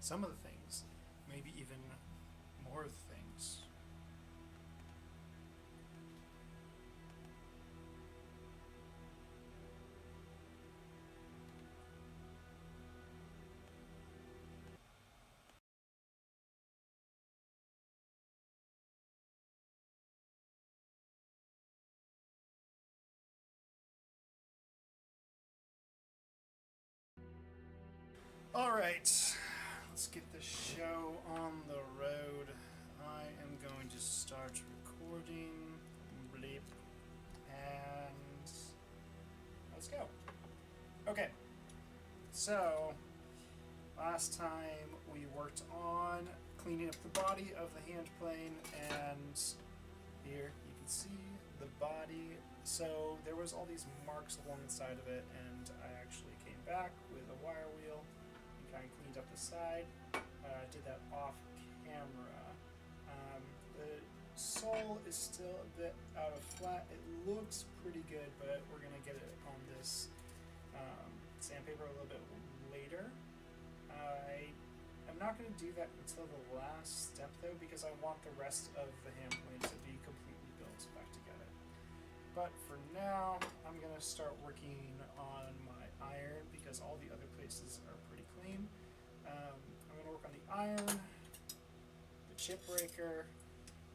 some of the things, maybe even more of the things. Alright, let's get the show on the road. I am going to start recording. Bleep. And let's go. Okay, so last time we worked on cleaning up the body of the hand plane, and here you can see the body. So there was all these marks along the side of it, and I actually came back with a wire wheel and kind of cleaned up the side. Did that off camera. The sole is still a bit out of flat. It looks pretty good, but we're gonna get it on this sandpaper a little bit later. I'm not going to do that until the last step though, because I want the rest of the hand plane to be completely built back together. But for now, I'm going to start working on my iron because all the other places are pretty clean. I'm going to work on the iron, the chip breaker,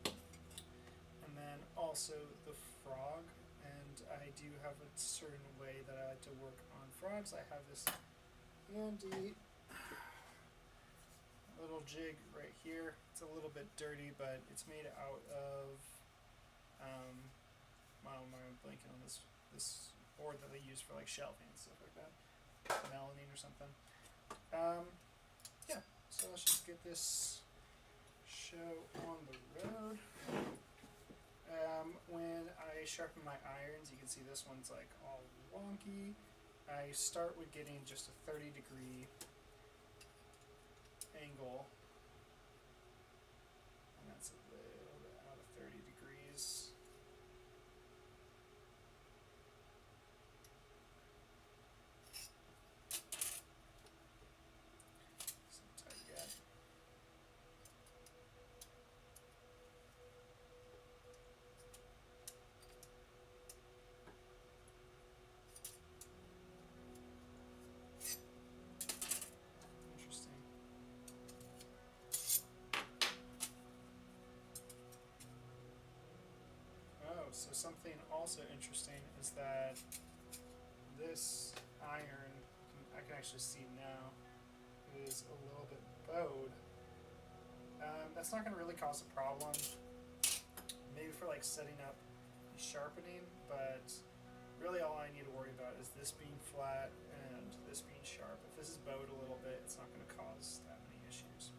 and then also the frog. And I do have a certain way that I like to work on frogs. I have this handy little jig right here. It's a little bit dirty, but it's made out of I'm blanking on this board that they use for like shelving and stuff like that, melamine or something. Yeah, so let's just get this show on the road. When I sharpen my irons, you can see this one's like all wonky. I start with getting just a 30-degree angle, and that's a little bit out of 30 degrees. It's not tight yet. So something also interesting is that this iron, I can actually see now, is a little bit bowed. That's not going to really cause a problem, maybe for like setting up sharpening, but really all I need to worry about is this being flat and this being sharp. If this is bowed a little bit, it's not going to cause that many issues.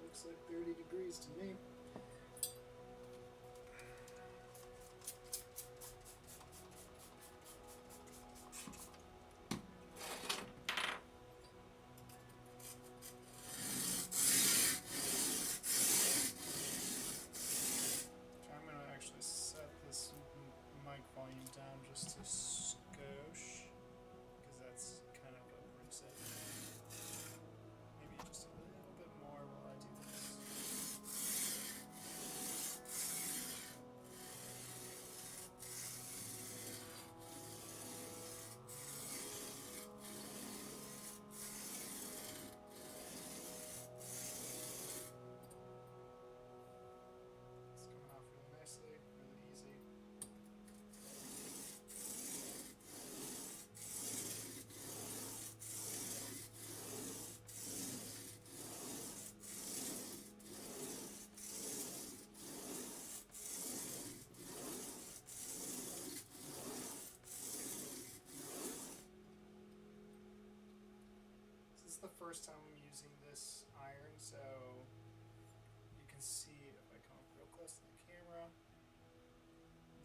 Looks like 30 degrees to me. Okay, I'm going to actually set this mic volume down just a skosh, because that's kind of a reset. Maybe just a little bit more while I do this. first time I'm using this iron, so you can see if I come up real close to the camera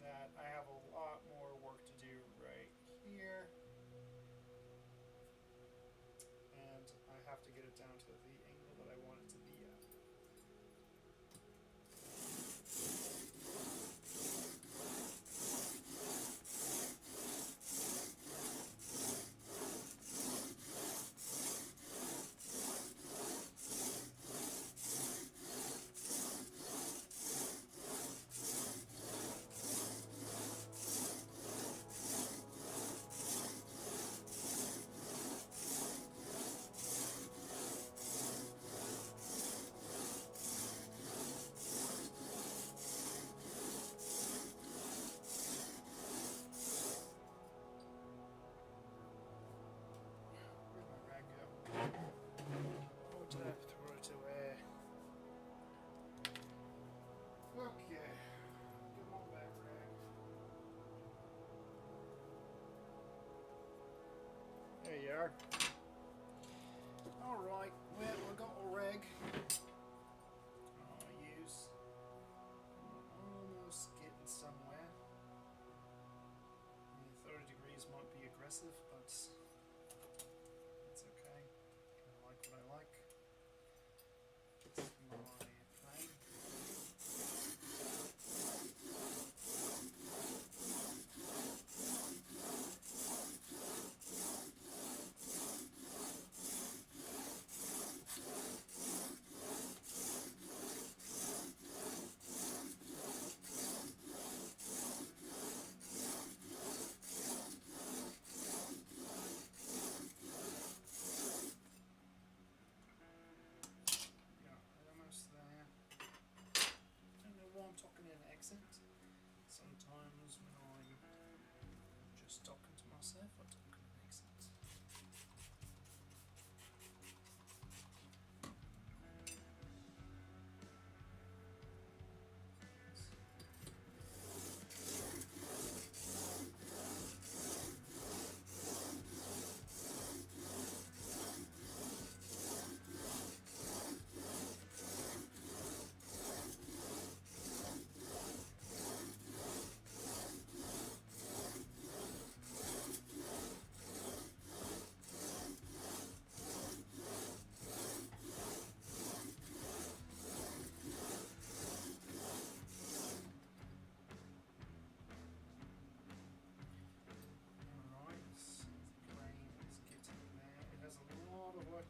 that I have a lot more work to do right here, and I have to get it down to the angle that I want it to be at. Where'd my rag go? Oh, did I throw it away? Okay. Come on back, rag. There you are. Alright, well, we've got a rag. I'll use. I'm almost getting somewhere. 30 degrees might be aggressive, but it's okay. I like what I like. It's my plane. I'm talking in an accent. Sometimes when I'm just talking to myself, I talk in an accent.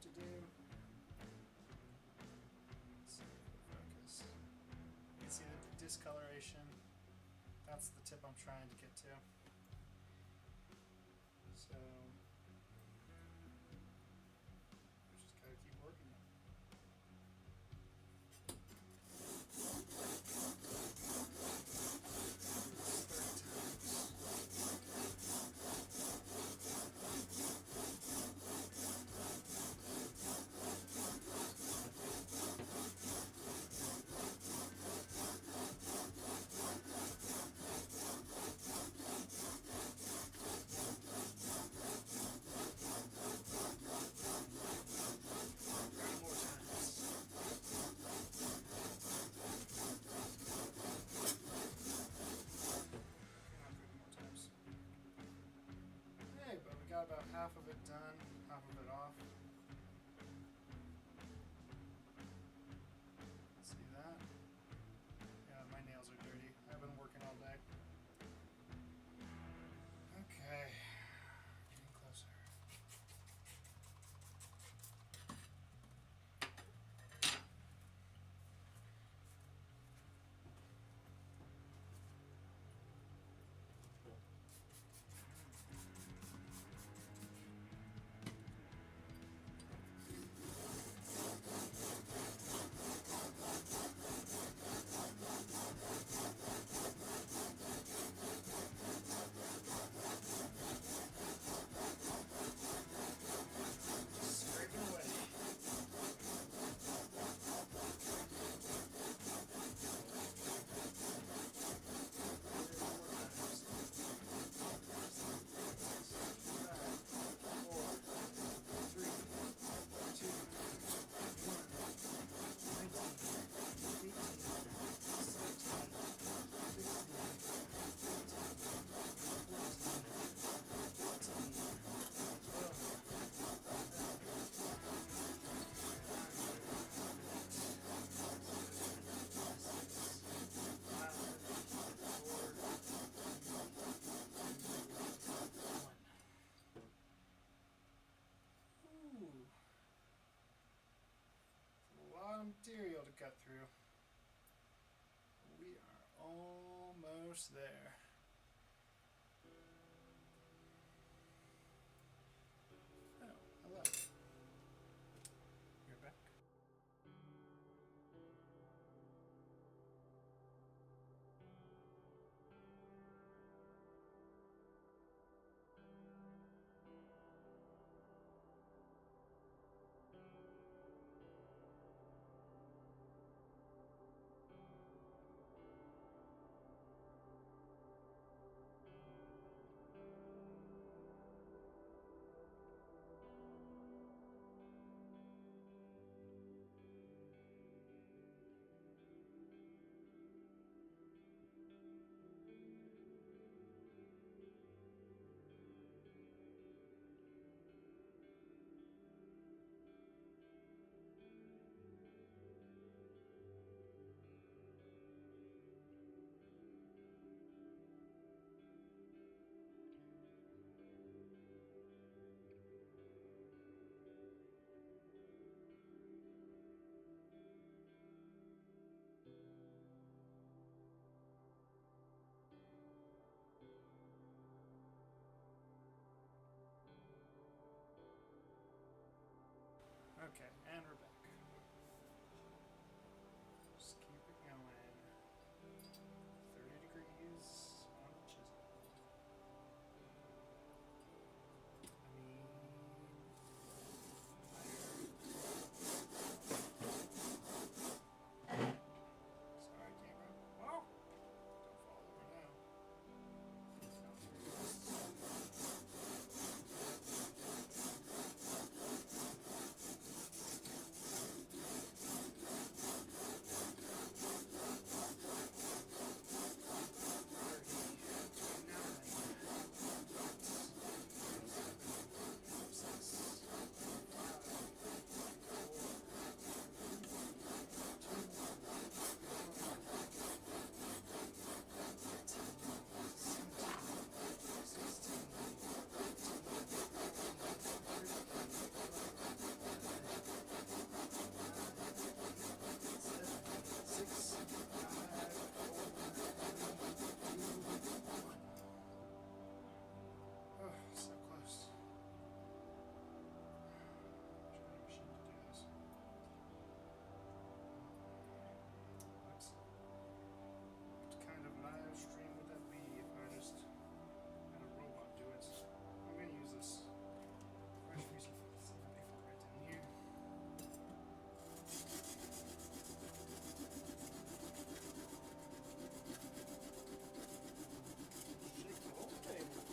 To do. Let's see if it'll focus. You can see the discoloration. That's the tip I'm trying to get to. So just gotta keep working it. through. We are almost there. Oh, hello. You're back. Okay, and we're back. Just keep it going. 30 degrees on the chisel. Sorry, camera. Whoa! Don't fall over now. Stream would that be if I just had a robot do it? I'm going to use this. Fresh piece of paper right down here. Shake the whole table.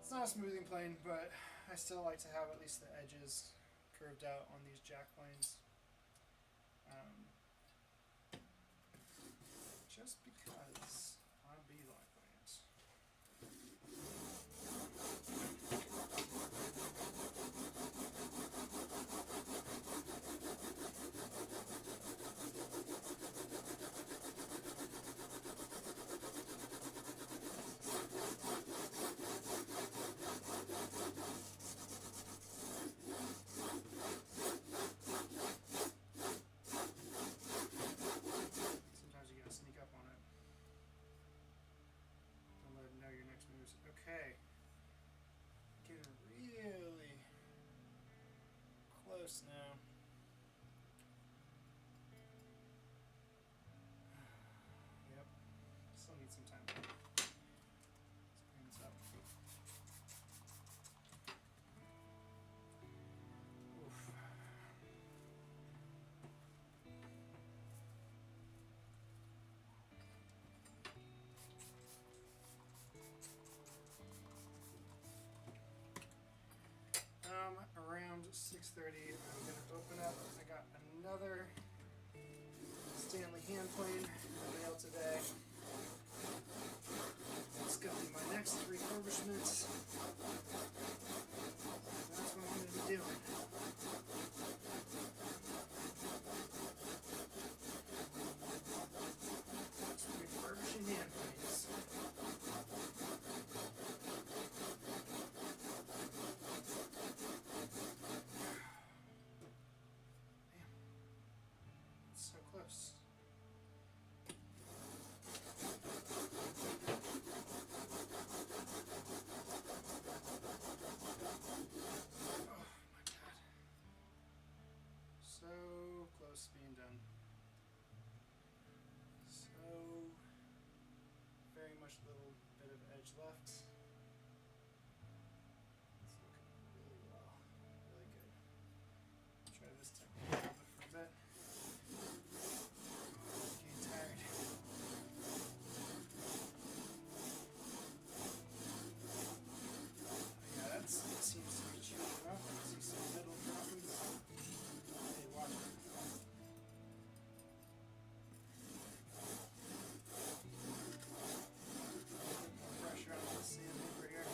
It's not a smoothing plane, but I still like to have at least the edges curved out on these jack planes. Just because I be like that. Sometimes you gotta close now. Yep. Still need some time. Let's clean this up. Oof. Around 6:30, I'm going to open up. I got another Stanley hand plane in the mail today. It's going to be my next refurbishment. That's what I'm going to be doing. Just refurbishing hand planes. So close. Oh my god. So close to being done. So very much a little bit of edge left. It's looking really well. Really good. Try this technique a little bit for a bit. Getting tired. Yeah, that seems to be chewing up. I see some middle problems. Hey, watch it. More pressure on the sandpaper here.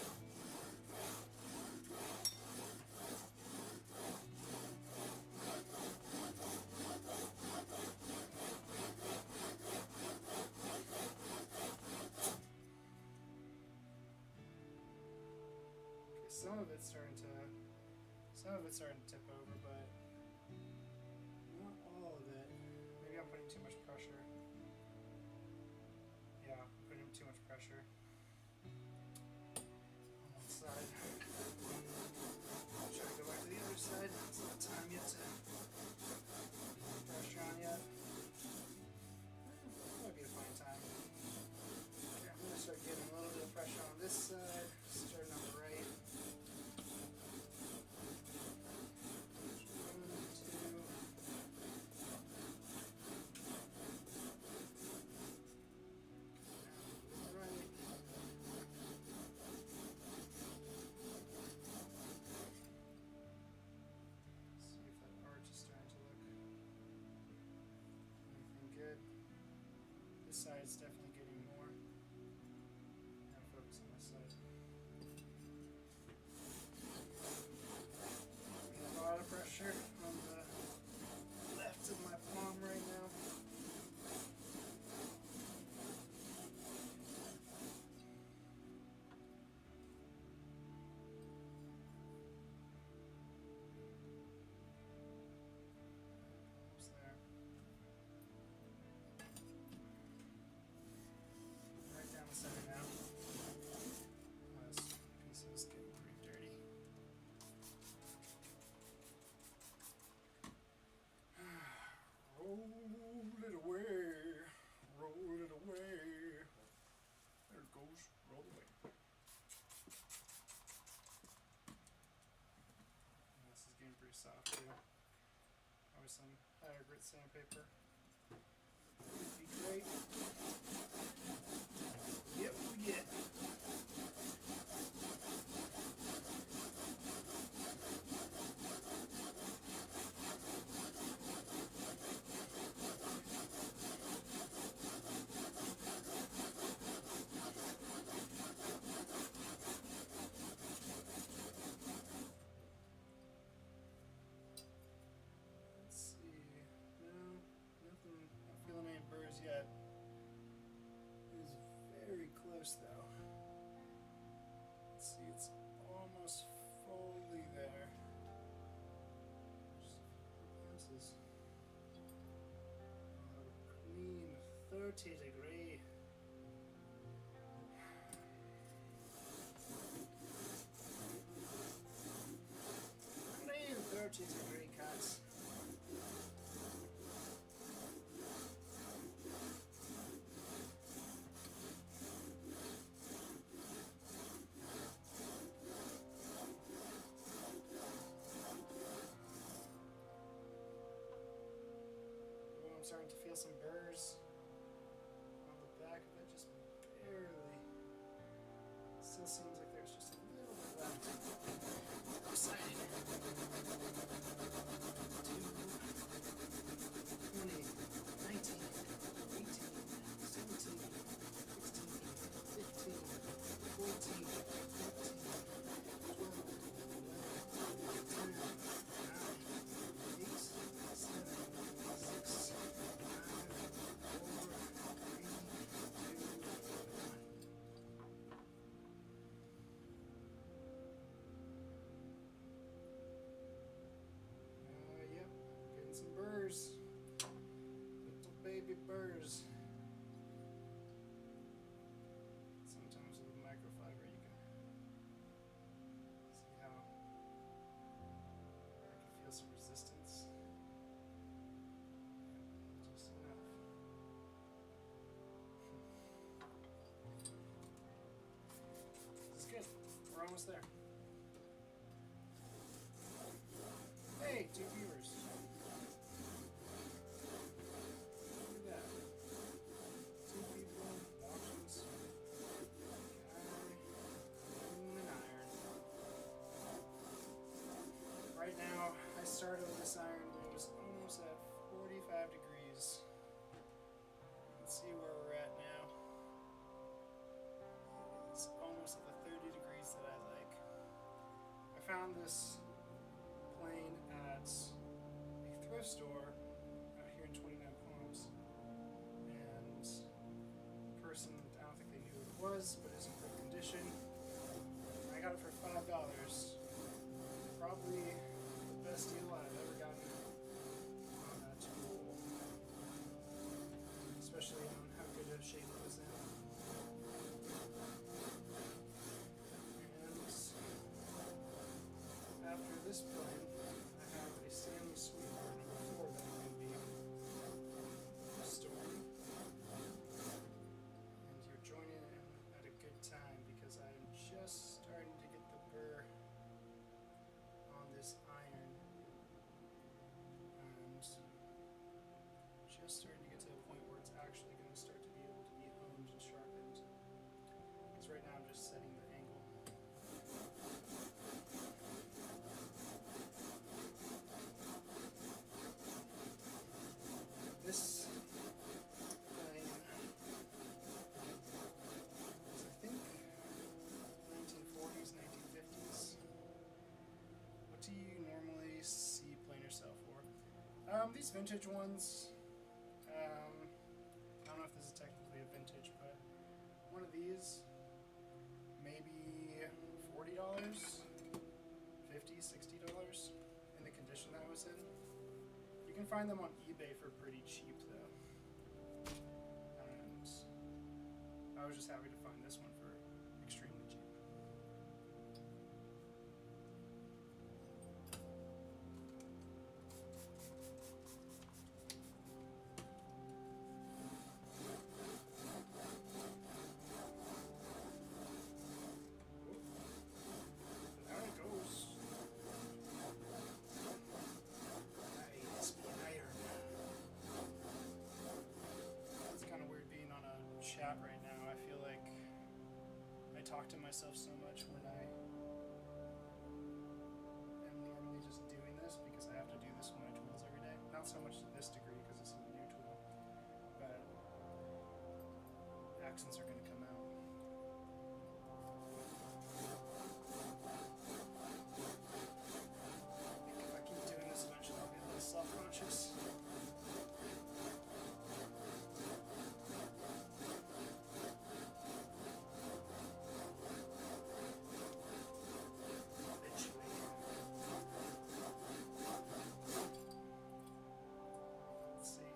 Some of it's starting to tip over, but not all of it. Maybe I'm putting too much pressure. Yeah, putting too much pressure on one side. I'll try to go back to the other side. It's not time yet to put pressure on yet. Might be a fine time. Okay, I'm going to start getting a little bit of pressure on this side, starting on the right. Good. This side's definitely getting more. Now focus on this side. Getting a lot of pressure on the left of my palm right now. Almost there. Right down the center now. This piece is getting pretty dirty. Roll it away. Roll it away. There it goes. Roll away. And this is getting pretty soft too. Probably some higher grit sandpaper. Would be great. Yep, we get. Let's see. No, nothing. Not feeling any burrs yet. It's very close though. Let's see, it's almost fully there. Just a few glances. Clean 30-degree. Clean 30-degree cut. seems like there's just a little bit left. I'm excited. 2, 20, 19, 18, 17, 16, 15, 14, 15, 12, 11, 12, 9, 8, 7, 6, 5, 4, 3, 2, 1. Yep, getting some burrs. Little baby burrs. Sometimes with a microfiber you can see how I can feel some resistance. Just enough. This is good. We're almost there. Hey, 2 viewers. Look at that. 2 people watching some guy in an iron. Right now, I started with this iron when it was almost at 45 degrees. Let's see where we're at now. It's almost at the 30 degrees that I like. I found this plane at a thrift store out here in 29 Palms, and the person, I don't think they knew who it was, but it's in good condition. I got it for $5. Probably the best deal I've ever gotten on a tool, especially on how good of shape it was in. And after this plane, I have a Stanley sweeper number 4 that I'm going to be restoring. And you're joining in at a good time because I'm just starting to get the burr on this iron. And just starting to get to a point where it's actually going to start to be able to be honed and sharpened. Because right now I'm just setting the angle. This plane is, I think, 1940s, 1950s. What do you normally see planers sell for? These vintage ones, I don't know if this is technically a vintage, but one of these, maybe $40, $50, $60 in the condition that I was in. You can find them on eBay for pretty cheap though, and I was just happy to find this one for extremely cheap. There it goes. It's kind of weird being on a chat right now. I feel like I talk to myself so much when I am normally just doing this because I have to do this with my tools every day. Not so much to this degree because this is a new tool, but accents are going to come out. If I keep doing this, eventually I'll be a little self-conscious. Let's see.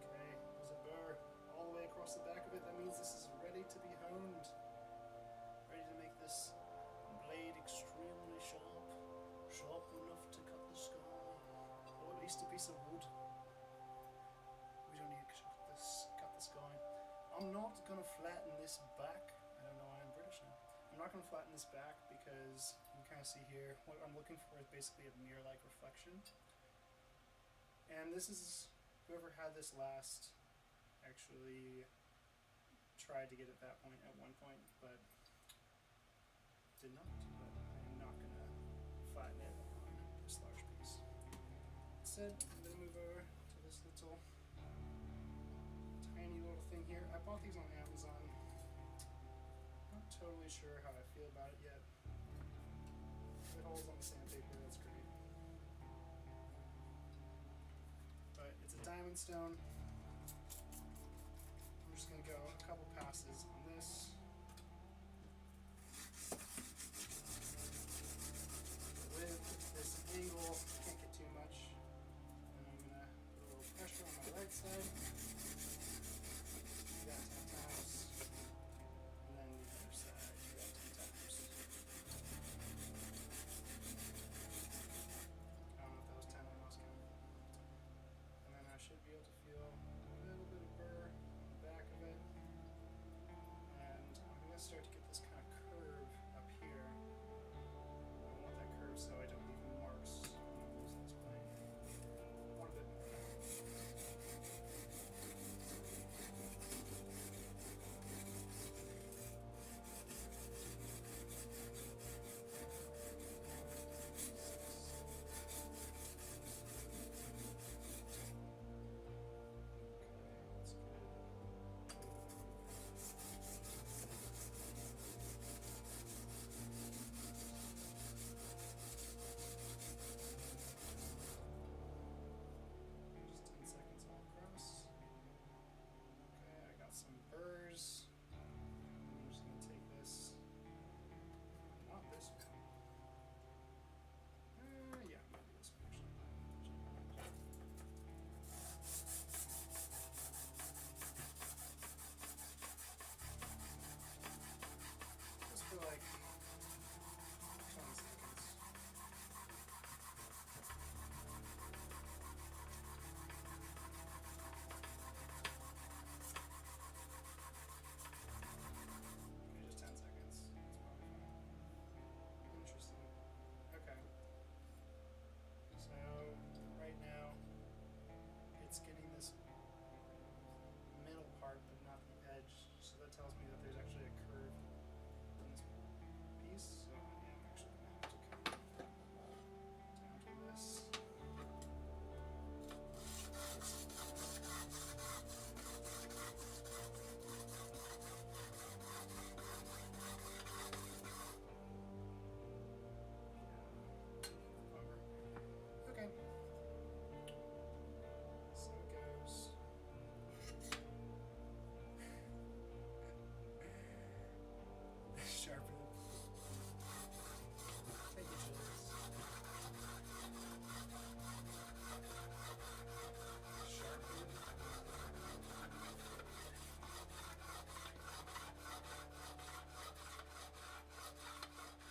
Okay, there's a burr all the way across the back of it. That means this is ready to be honed. Ready to make this blade extremely sharp. Sharp enough to cut the sky. Or at least a piece of wood. We don't need to cut the sky. I'm not going to flatten this back. I don't know why I'm British now. I'm not going to flatten this back because you can kind of see here, what I'm looking for is basically a mirror-like reflection. And this is, whoever had this last actually tried to get at that point at one point, but enough, but I am not going to flatten it on this large piece. Instead, I'm going to move over to this little tiny little thing here. I bought these on Amazon. Not totally sure how I feel about it yet. It holds on the sandpaper, that's great. But it's a diamond stone. I'm just going to go a couple passes on this. With this angle, can't get too much. And I'm going to put a little pressure on my right side. Do that 10 times. And then the other side, do that 10 times. I don't know if that was 10 or lost count. And then I should be able to feel a little bit of burr on the back of it. And I'm going to start to get this kind of curve up here. I want that curve so I don't leave marks when I'm using this plane. One bit more. Some burrs. I'm just going to take this, not this one. Yeah, maybe this one actually. Just for like 20 seconds. Just 10 seconds. That's probably fine. Interesting. Okay. So right now it's getting this middle part but not the edge. So that tells me that there's actually a curve in this piece. So I am actually going to have to come down to this. Okay. So it goes. Sharpen. Thank you, Julius. Sharpen.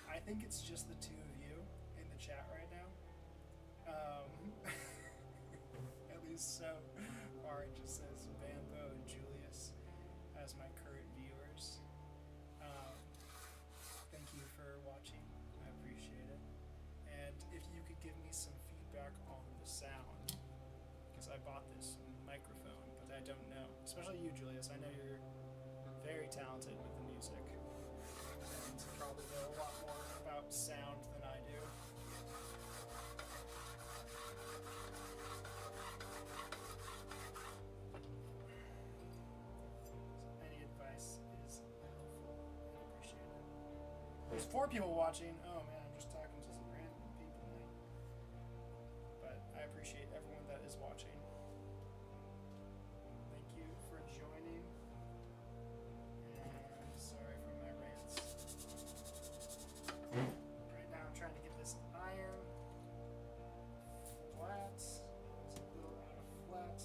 I think it's just the two of you in the chat right now. At least so far it just says Bambo and Julius as my current viewers. Thank you for watching. I appreciate it. And if you could give me some feedback on the sound, because I bought this microphone, but I don't know. Especially you, Julius. I know you're very talented with the music. And probably know a lot more about sound than I do. Any advice is helpful and appreciated. There's 4 people watching. Oh man, I'm just talking to some random people now. But I appreciate everyone that is watching. Thank you for joining. And sorry for my rants. Right now I'm trying to get this iron flat. It's a little out of flat.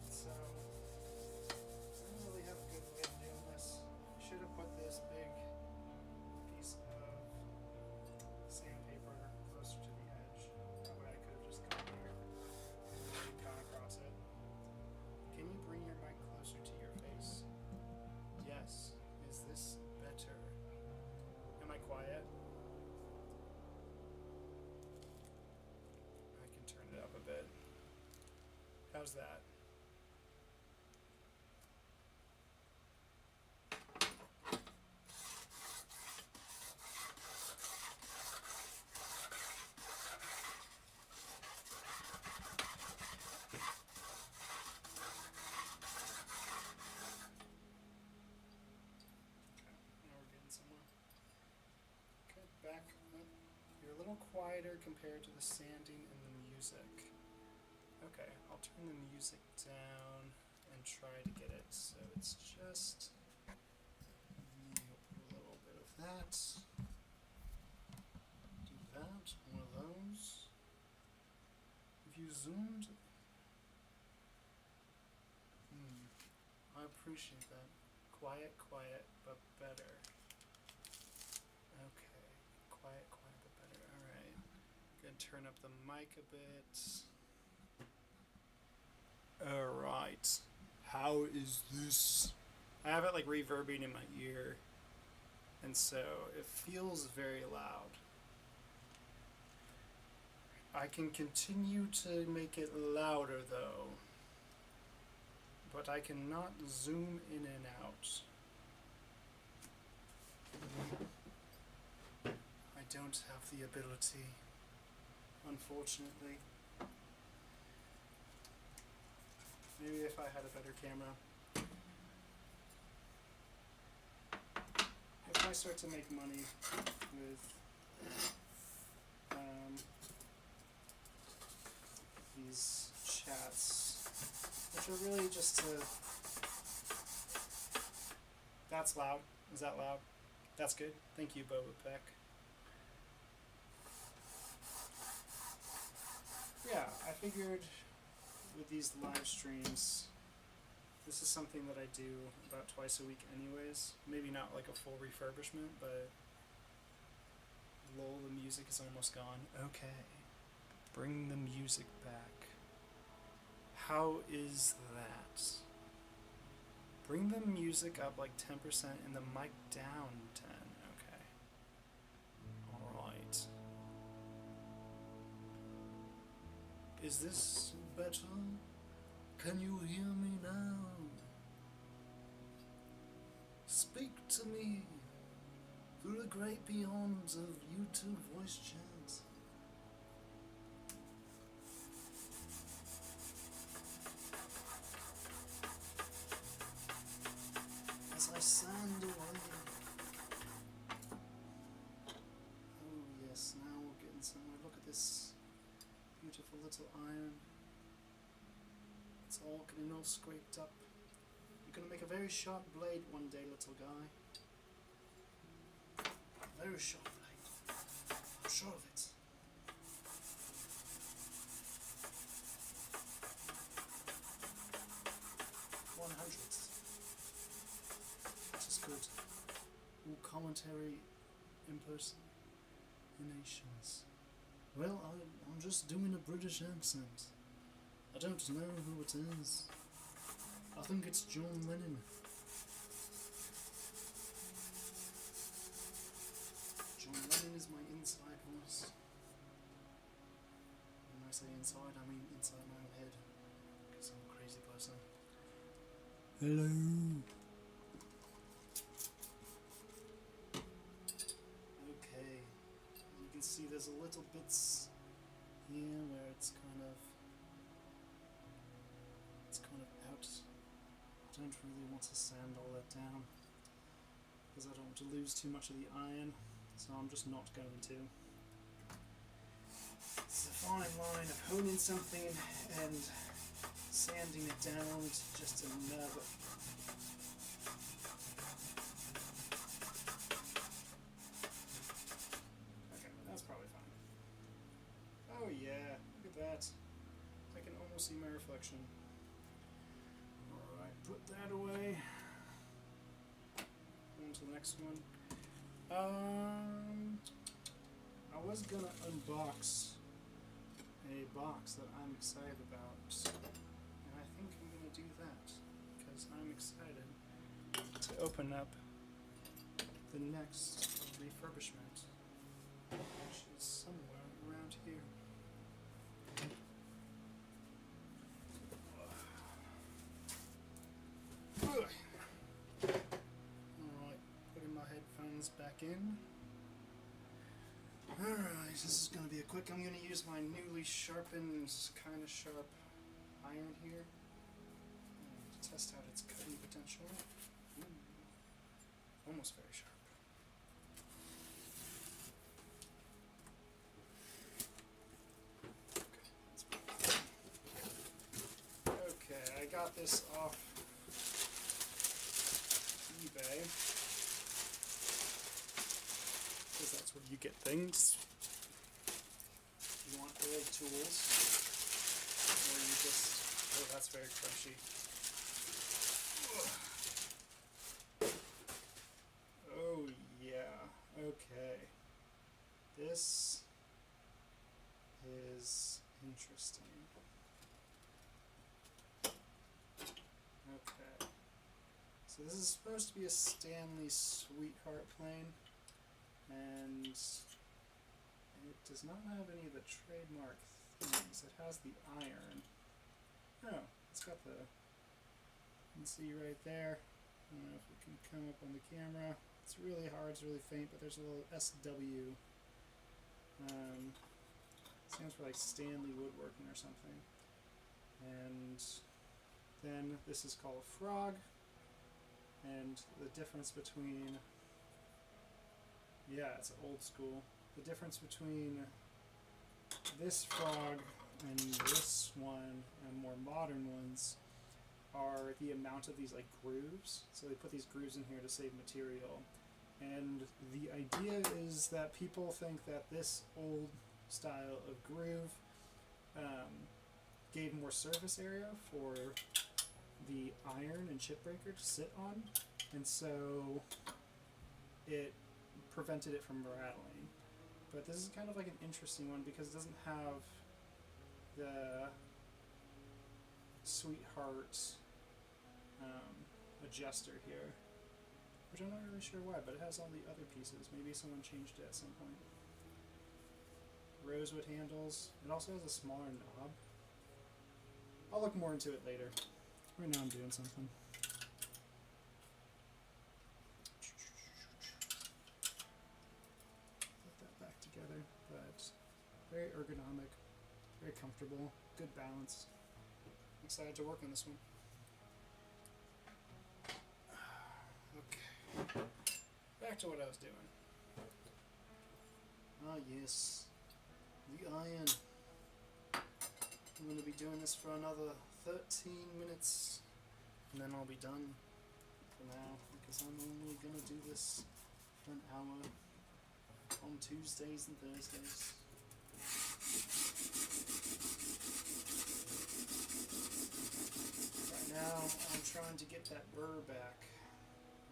So I don't really have a good way of doing this. I should have put this big piece of sandpaper closer to the edge. That way I could have just gone here and gone across it. Can you bring your mic closer to your face? Yes. Is this better? Am I quiet? I can turn it up a bit. How's that? quieter compared to the sanding and the music. Okay, I'll turn the music down and try to get it so it's just a little bit of that. Do that, one of those. If you zoomed, I appreciate that. Quiet, quiet, but better. Okay, quiet, quiet, but better. Alright. Gonna turn up the mic a bit. Alright. How is this? I have it like reverbing in my ear, and so it feels very loud. I can continue to make it louder though, but I cannot zoom in and out. I don't have the ability, unfortunately. Maybe if I had a better camera. If I start to make money with these chats, which are really just to... That's loud. Is that loud? That's good. Thank you, Boba Peck. Yeah, I figured with these live streams, this is something that I do about twice a week anyways. Maybe not like a full refurbishment, but lol, the music is almost gone. Okay. Bring the music back. How is that? Bring the music up like 10% and the mic down 10. Okay. Alright. Is this better? Can you hear me now? Speak to me through the great beyonds of YouTube voice chats. As I sand away. Oh yes, now we're getting somewhere. Look at this beautiful little iron. It's all getting all scraped up. You're gonna make a very sharp blade one day, little guy. Very sharp blade. I'm sure of it. Which is good. All commentary impersonations. Well, I'm just doing a British accent. I don't know who it is. I think it's John Lennon. John Lennon is my inside voice. When I say inside, I mean inside my own head. Because I'm a crazy person. Hello. Okay. You can see there's a little bits here where it's kind of out. I don't really want to sand all that down because I don't want to lose too much of the iron, so I'm just not going to. It's a fine line of honing something and sanding it down to just a nub. Okay, that's probably fine. Oh yeah, look at that. I can almost see my reflection. Alright, put that away. On to the next one. I was gonna unbox a box that I'm excited about, and I think I'm gonna do that because I'm excited to open up the next refurbishment, which is somewhere around here. Alright, putting my headphones back in. Alright, this is going to be a quick. I'm going to use my newly sharpened, kind of sharp iron here to test out its cutting potential. Ooh, almost very sharp. bought this off eBay, because that's where you get things. You want old tools, or you just, oh, that's very crunchy. Oh yeah, okay. This is interesting. Okay. So this is supposed to be a Stanley Sweetheart plane, and it does not have any of the trademark things. It has the iron. Oh, it's got the, you can see right there. I don't know if it can come up on the camera. It's really hard, it's really faint, but there's a little SW. Stands for like Stanley Woodworking or something. And then this is called a frog. And the difference between, yeah, it's old school. The difference between this frog and this one and more modern ones are the amount of these like grooves. So they put these grooves in here to save material. And the idea is that people think that this old style of groove gave more surface area for the iron and chip breaker to sit on, and so it prevented it from rattling. But this is kind of like an interesting one because it doesn't have the Sweetheart adjuster here, which I'm not really sure why, but it has all the other pieces. Maybe someone changed it at some point. Rosewood handles. It also has a smaller knob. I'll look more into it later. Right now I'm doing something. Put that back together, but very ergonomic, very comfortable, good balance. I'm excited to work on this one. Okay, back to what I was doing. Ah yes, the iron. I'm going to be doing this for another 13 minutes, and then I'll be done for now, because I'm only going to do this for an hour on Tuesdays and Thursdays. Right now, I'm trying to get that burr back.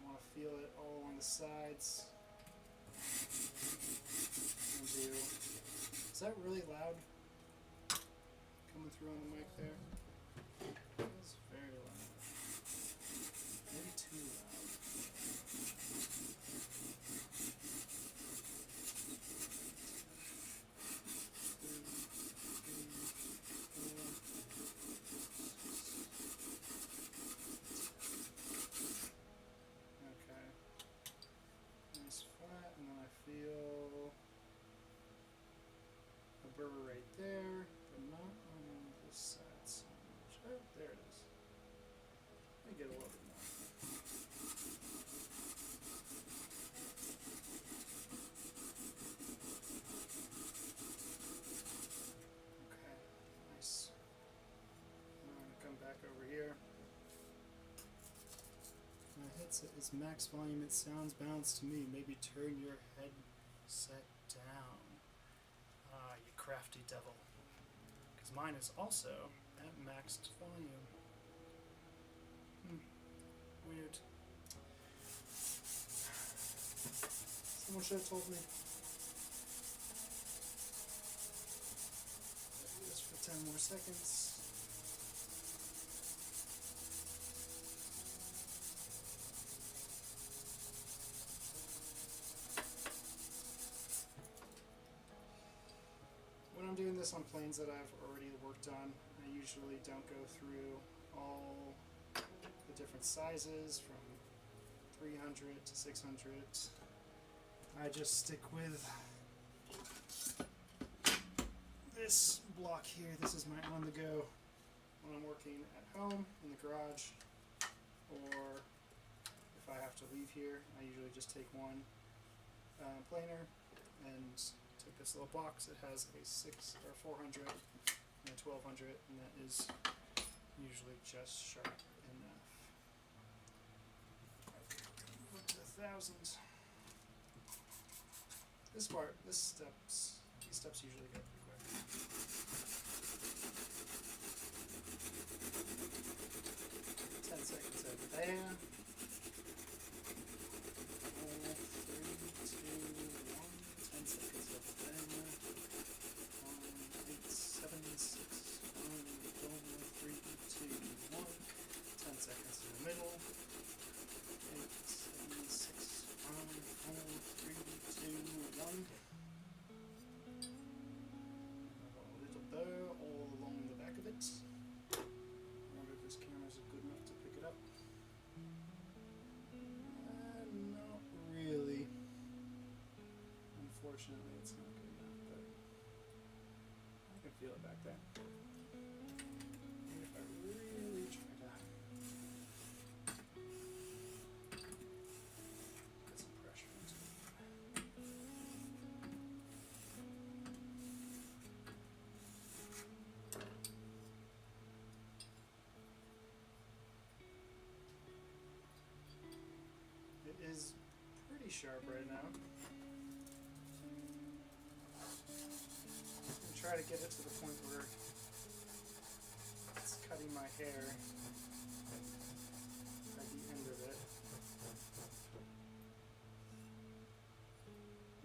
I want to feel it all along the sides. Is that really loud? Coming through on the mic there? Feels very loud. Maybe too loud. Okay. Nice flat, and then I feel a burr right there, but not on this side so much. Oh, there it is. Let me get a little bit more. Okay, nice. Now I'm going to come back over here. My headset is max volume. It sounds balanced to me. Maybe turn your headset down. Ah, you crafty devil. Because mine is also at maxed volume. Weird. Someone should have told me. Do this for 10 more seconds. When I'm doing this on planes that I've already worked on, I usually don't go through all the different sizes from 300 to 600. I just stick with this block here. This is my on the go when I'm working at home, in the garage, or if I have to leave here. I usually just take one planer and take this little box. It has a 6 or 400 and a 1200, and that is usually just sharp enough. Move to 1,000. These steps usually go pretty quick. 10 seconds over there. 4, 3, 2, 1. 10 seconds over there. 1, 8, 7, 6, 5, 4, 3, 2, 1. 10 seconds in the middle. 8, 7, 6, 5, 4, 3, 2, 1. A little bow all along the back of it. I wonder if this camera's good enough to pick it up. Not really. Unfortunately, it's not good enough, but I can feel it back there. And if I really try to get some pressure into it. It is pretty sharp right now. I'm try to get it to the point where it's cutting my hair at the end of it.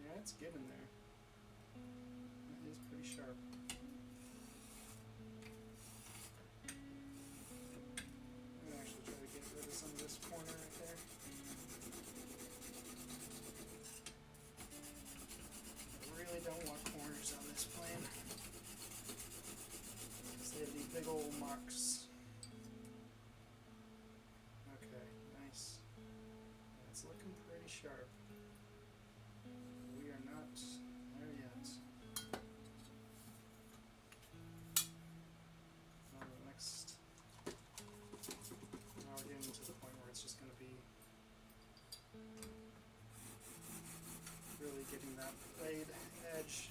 Yeah, it's getting there. It is pretty sharp. I'm gonna actually try to get rid of some of this corner right there. I really don't want corners on this plane. They have these big old marks. Okay, nice. It's looking pretty sharp. We are not there yet. Now the next. Now we're getting to the point where it's just going to be really getting that blade edge.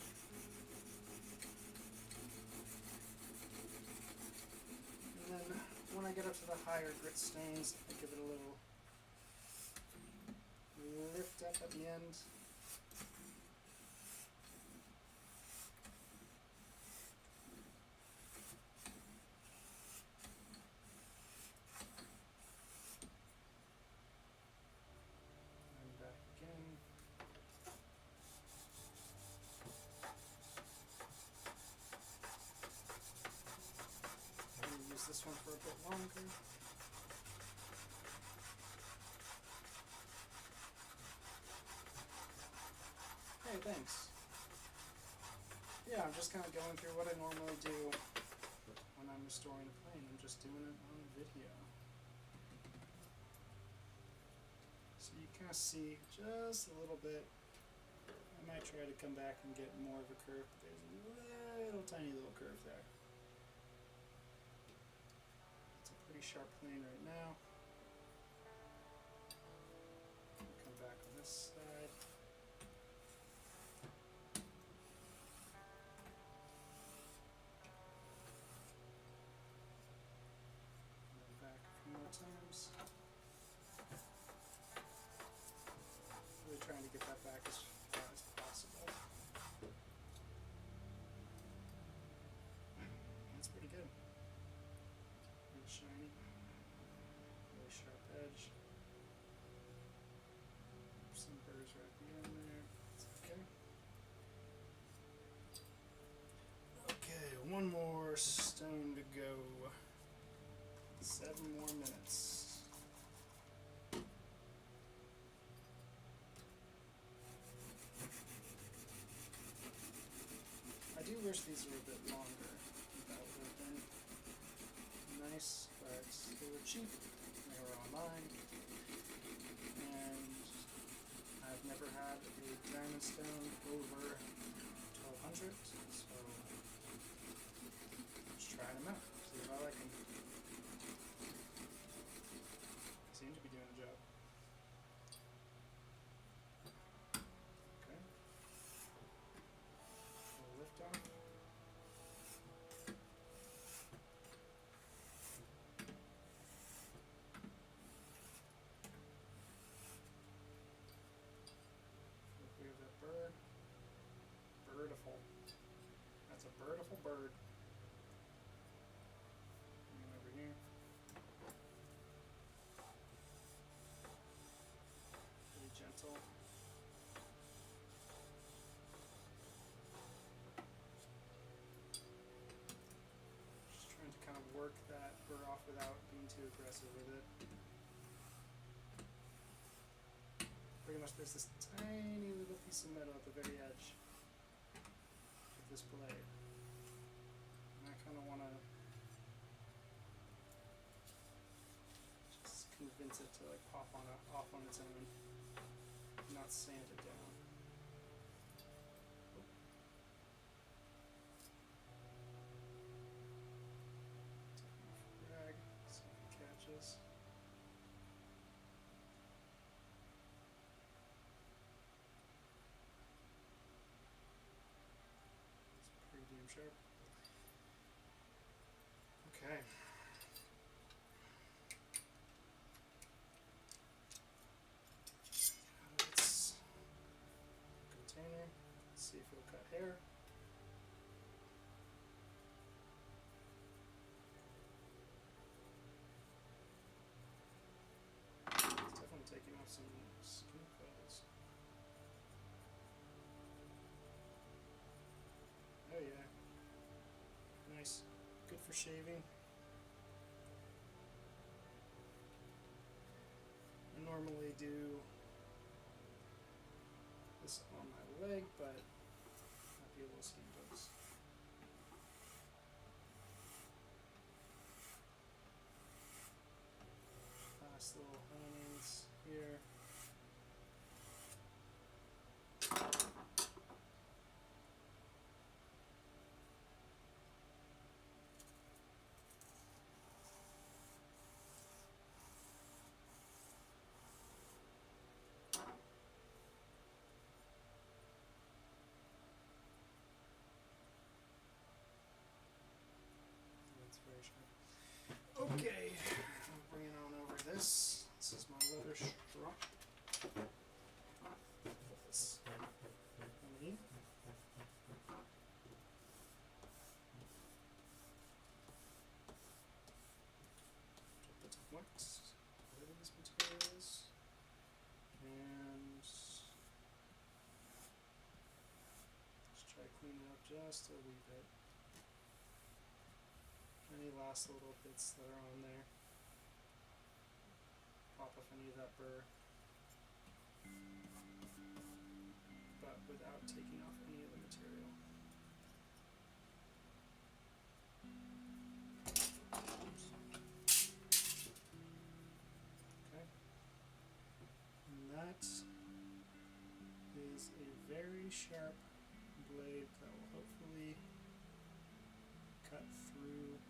And then when I get up to the higher grit stones, I give it a little lift up at the end. And back again. Use this one for a bit longer. Hey, thanks. Yeah, I'm just kind of going through what I normally do when I'm restoring a plane. I'm just doing it on video. So you kind of see just a little bit. I might try to come back and get more of a curve. There's a little tiny little curve there. Pretty sharp plane right now. Come back on this side. And then back a few more times. Really trying to get that back as far as possible. That's pretty good. Really shiny. Really sharp edge. Some burrs right at the end there. That's okay. Okay, one more stone to go. 7 more minutes. I do wish these were a bit longer. That would have been nice, but they were cheap. They were online. And I've never had a diamond stone over 1200, so just trying them out, see if I like them. They seem to be doing the job. Okay. Little lift on. Birdiful bird. Over here. Pretty gentle. Just trying to kind of work that burr off without being too aggressive with it. Pretty much there's this tiny little piece of metal at the very edge of this blade. And I kind of want to just convince it to like pop on off on its own, not sand it down. Drag, see if it catches. Damn sharp. Okay. Out of its container. Let's see if it'll cut hair. It's definitely taking off some skin folds. Oh yeah. Nice. Good for shaving. I normally do this on my leg, but might be a little skin bugs. Last little hangings here. Okay, I'm bringing on over this. This is my leather strop. Put this underneath. Put the wax, whatever this material is, and just try to clean it up just a wee bit. Any last little bits that are on there. Pop off any of that burr, but without taking off any of the material. Oops. Okay. And that is a very sharp blade that will hopefully cut through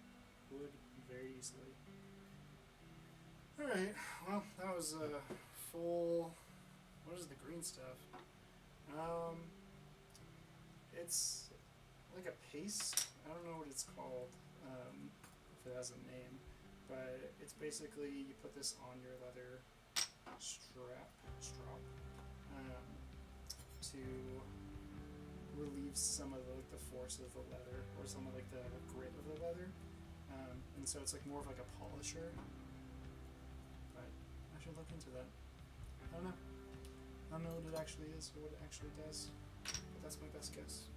wood very easily. Alright, well, that was a full, what is the green stuff? It's like a paste. I don't know what it's called, if it has a name, but it's basically, you put this on your leather strap, to relieve some of the force of the leather, or some of like the grit of the leather. And so it's like more of like a polisher, but I should look into that. I don't know what it actually is or what it actually does, but that's my best guess.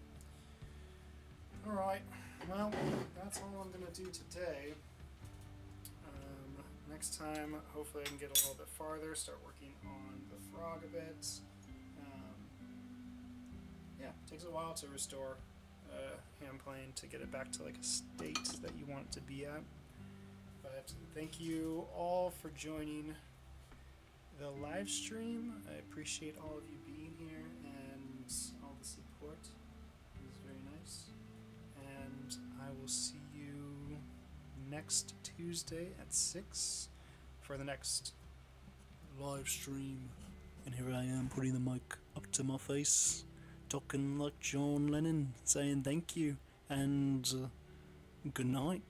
Alright, well, that's all I'm going to do today. Next time, hopefully I can get a little bit farther, start working on the frog a bit. Yeah, it takes a while to restore hand plane to get it back to like a state that you want it to be at. But thank you all for joining the live stream. I appreciate all of you being here and all the support. It was very nice. And I will see you next Tuesday at 6 for the next live stream. And here I am putting the mic up to my face, talking like John Lennon, saying thank you and good night.